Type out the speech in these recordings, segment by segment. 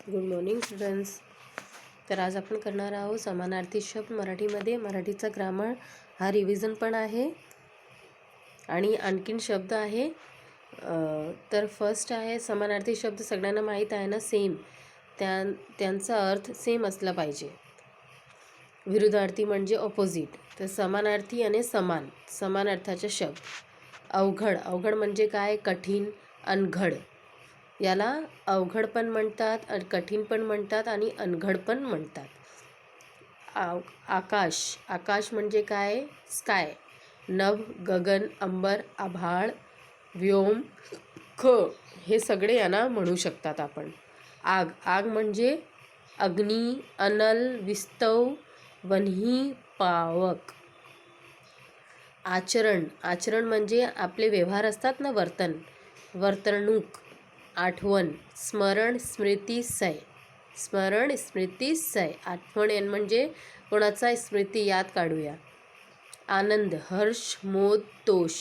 Good morning students. तर आज आपण करणार आहोत समानार्थी शब्द मराठीमध्ये. मराठीचा ग्रामर हा रिव्हिजन पण आहे आणि आणखीन शब्द आहे. तर फर्स्ट आहे समानार्थी शब्द. सगळ्यांना माहीत आहे ना, सेम त्यांचा अर्थ सेम असला पाहिजे. विरुद्धार्थी म्हणजे ऑपोजिट. तर समानार्थी आणि समान अर्थाचे शब्द. अवघड म्हणजे काय? कठीण, अनघड. याला अवघड पण म्हणतात, कठीण पण म्हणतात आणि अनघड पण म्हणतात. आकाश म्हणजे काय? स्काय. नभ, गगन, अंबर, आभाळ, व्योम, हे सगळे यांना म्हणू शकतात आपण. आग म्हणजे अग्नी, अनल, विस्तव, वन्ही, पावक. आचरण म्हणजे आपले व्यवहार असतात ना, वर्तणूक. आठवण, स्मरण, स्मृती, सय. आठवण म्हणजे कोणाचा स्मृती याद काढूया. आनंद, हर्ष, मोद, तोष.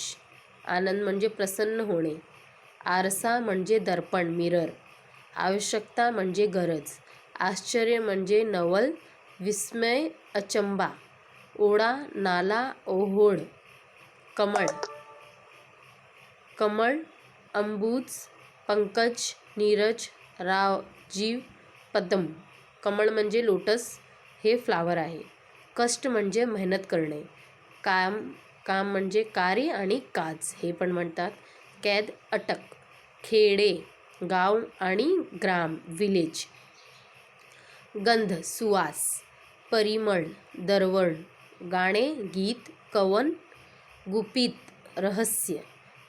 आनंद म्हणजे प्रसन्न होणे. आरसा म्हणजे दर्पण, मिरर. आवश्यकता म्हणजे गरज. आश्चर्य म्हणजे नवल, विस्मय, अचंबा. ओढा, नाला, ओहोळ. कमळ, अंबुज, पंकज, नीरज, राजीव, पद्म. कमळ म्हणजे लोटस, हे फ्लावर आहे. कष्ट म्हणजे मेहनत करणे. काम म्हणजे कार्य आणि काज, हे पण म्हणतात. कैद, अटक. खेडे, गाव आणि ग्राम, विलेज. गंध, सुवास. परिमळ, दरवळ. गाणे, गीत, कवन. गुपित, रहस्य.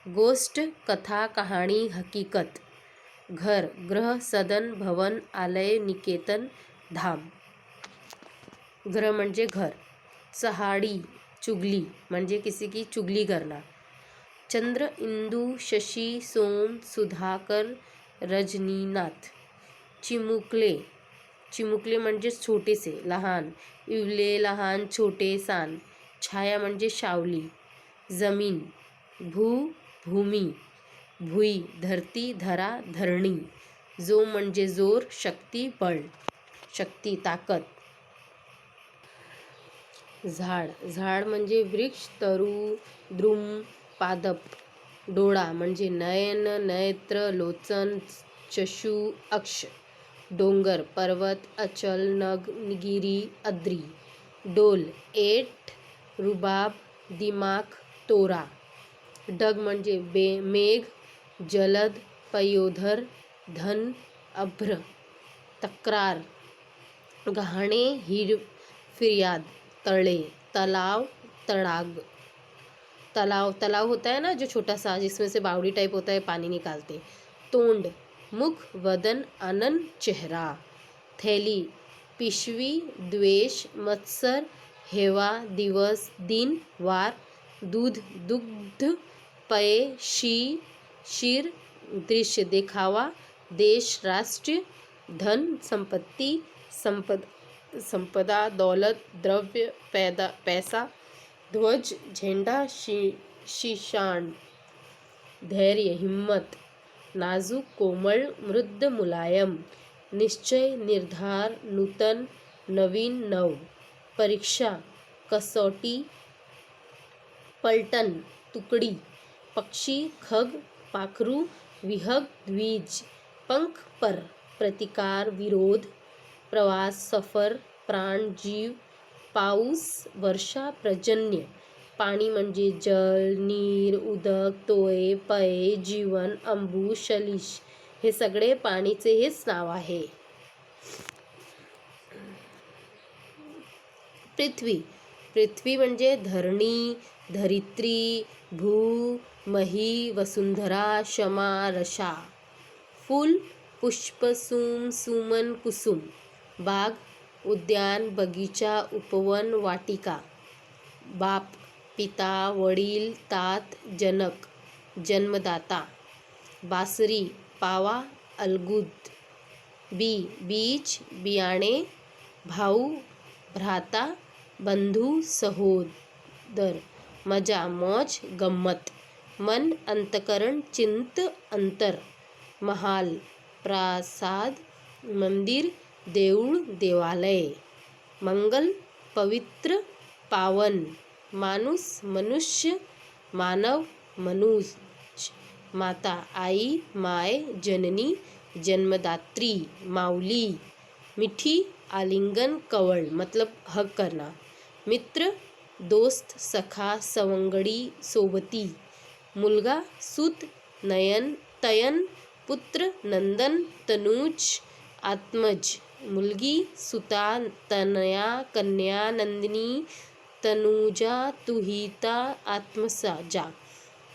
गोष्ट, कथा, कहाणी, हकीकत. घर, गृह, सदन, भवन, आलय, निकेतन, धाम. घर म्हणजे घर. चहाडी, चुगली म्हणजे किसी की चुगली करना. चंद्र, इंदू, शशी, सोम, सुधाकर, रजनीनाथ. चिमुकले म्हणजे छोटेसे, लहान. इवले, लहान, छोटे, सान. छाया म्हणजे सावली. जमीन, भूमी. भुई, धरती, धरा, धरणी. जोम म्हणजे जोर, शक्ती, बळ. शक्ती, ताकद. झाड म्हणजे वृक्ष, तरु, द्रुम, पादप. डोळा म्हणजे नयन, नेत्र, लोचन, चक्षु, अक्ष. डोंगर, पर्वत, अचल, गिरी, अद्री. डोल, ऐट, रुबाब, दिमाग, तोरा. ढग म्हणजे मेघ, जलद, पयोधर, धन, अभ्र. तक्रार, गहाणे, फिर्याद. तळे, तालाव, तड़ाग. तालाव होता है ना, जो छोटा सा, जिसमें से बावड़ी टाइप होता है, पानी निकालते. तोंड, मुख, वदन, आनन, चेहरा. थैली, पिशवी, द्वेष, मत्सर, हेवा, दिवस, दिन, वार. दूध, दुग्ध, पेय, शीर. दृश्य, देखावा. देश, राष्ट्र. धन, संपत्ति, संपदा, दौलत, द्रव्य, पैसा. ध्वज, झेंडा, शीशान. धैर्य, हिम्मत. नाजुक, कोमल, मृद, मुलायम. निश्चय, निर्धार, नूतन, नवीन, नव. परीक्षा, कसौटी. पलटन, तुकड़ी. पक्षी, खग, पाखरू, विहग, द्विज. पंख, पर. प्रतिकार, विरोध. प्रवास, सफर. प्राण, जीव. पाऊस, वर्षा, पर्जन्य. पाणी म्हणजे जल, नीर, उदक, तोय, पय, जीवन, अंबू, शलिश. हे सगळे पाणीचे हेच नाव आहे. पृथ्वी म्हणजे धरणी, धरित्री, भू, मही, वसुंधरा, क्षमा, रशा. फूल, पुष्प, सुमन, कुसुम. बाग, उद्यान, बगीचा, उपवन, वाटिका. बाप, पिता, वडील, तात, जनक, जन्मदाता. बासरी, पावा, अलगुद. बीज, बियाणे. भाऊ, भ्राता, बंधू, सहोदर. मजा, मौज, गम्मत. मन, अंतकरण, चिंत, अंतर. महाल, प्रासाद, मंदिर, देऊळ, देवालय. मंगल, पवित्र, पावन. माणूस, मनुष्य, मानव, मनुष्य. माता, आई, माय, जननी, जन्मदात्री, माऊली. मिठी, आलिंगन, कवळ मतलब हग करना. मित्र, दोस्त, सखा, सवंगडी, सोबती. मुलगा, सूत, नयन, तयन, पुत्र, नंदन, तनूज, आत्मज. मुलगी, सुता, तनया, कन्या, नंदिनी, तनुजा, तुहिता, आत्मसाजा.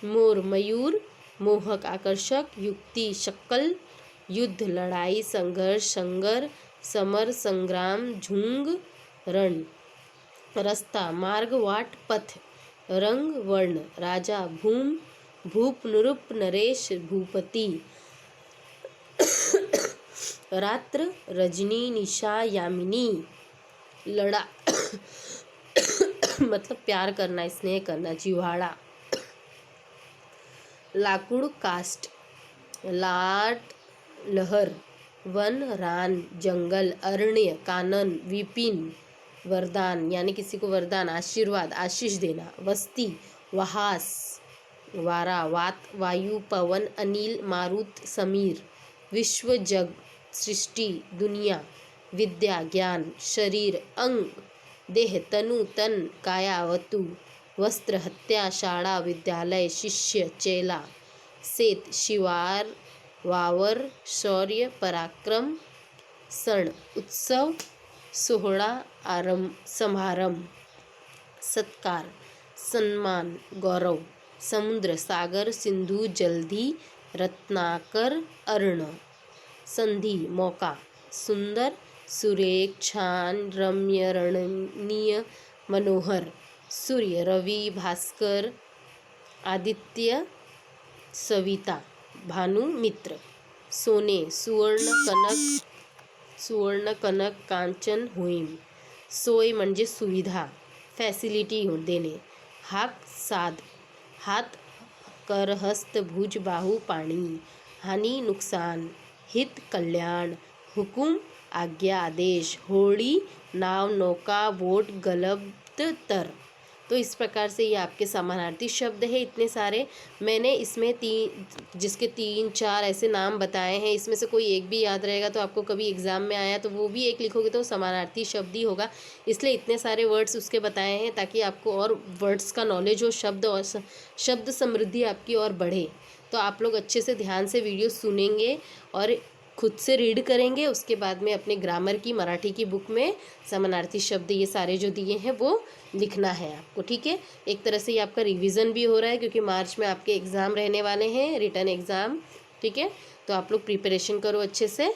मोर, मयूर, मोहक, आकर्षक, युक्ती, शक्कल. युद्ध, लड़ाई, संघर्ष, संगर, समर, संग्राम, झुंग, रण. रस्ता, मार्ग, वाट, पथ. रंग, वर्ण. राजा, भूम, भूप, नृप, नरेश, भूपती. रात्र, रजनी, निशा, यामिनी. लड़ा मतलब प्यार करना, स्नेह करना, जिव्हाळा. लाकूड, कास्ट. लाट, लहर. वन, रान, जंगल, अरण्य, कानन, विपिन. वरदान यानी किसी को वरदान, आशीर्वाद, आशीष देना. वस्ती, वहास, वारा, वात, वायु, पवन, अनिल, मारुत, समीर. विश्व, जग, सृष्टि, दुनिया. विद्या, ज्ञान. शरीर, अंग. देह, तनु, तन, काया, वतु. वस्त्र, हत्या, शाळा, विद्यालय, शिष्य, चेला. शेत, शिवार, वावर, शौर्य, पराक्रम. सण, उत्सव, सोहळा, समारंभ. सत्कार, सन्मान, गौरव. समुद्र, सागर, सिंधू, जलधी, रत्नाकर, अर्ण. संधी, मौका. सुंदर, सुरेख, छान, रम्य, रमणीय, मनोहर. सूर्य, रवि, भास्कर, आदित्य, सविता, भानु, मित्र. सोने, सुवर्ण, कनक, कांचन, होईम. सोय म्हणजे सुविधा, फॅसिलिटी देणे. हाक, साध. हात, कर, हस्त, भुज, बाहू, पाणी. हानी, नुकसान. हित, कल्याण. हुकुम, आज्ञा, आदेश. होड़ी, नाव, नौका, बोट, गलब्ध, तर. तो इस प्रकार से ये आपके समानार्थी शब्द है इतने सारे। मैंने इसमें जिसके 3-4 ऐसे नाम बताए हैं, इसमें से कोई एक भी याद रहेगा तो आपको कभी एग्ज़ाम में आया तो वो भी एक लिखोगे तो समानार्थी शब्द ही होगा। इसलिए इतने सारे वर्ड्स उसके बताए हैं ताकि आपको और वर्ड्स का नॉलेज हो, शब्द समृद्धि आपकी और बढ़े। तो आप लोग अच्छे से ध्यान से वीडियो सुनेंगे और खुद से रीड करेंगे। उसके बाद में अपने ग्रामर की, मराठी की बुक में समानार्थी शब्द ये सारे जो दिए हैं वो लिखना है आपको, ठीक है। एक तरह से ये आपका रिवीजन भी हो रहा है क्योंकि मार्च में आपके एग्ज़ाम रहने वाले हैं, रिटन एग्ज़ाम, ठीक है। तो आप लोग प्रिपरेशन करो अच्छे से।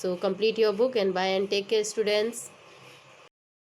So complete your book and bye and take care students.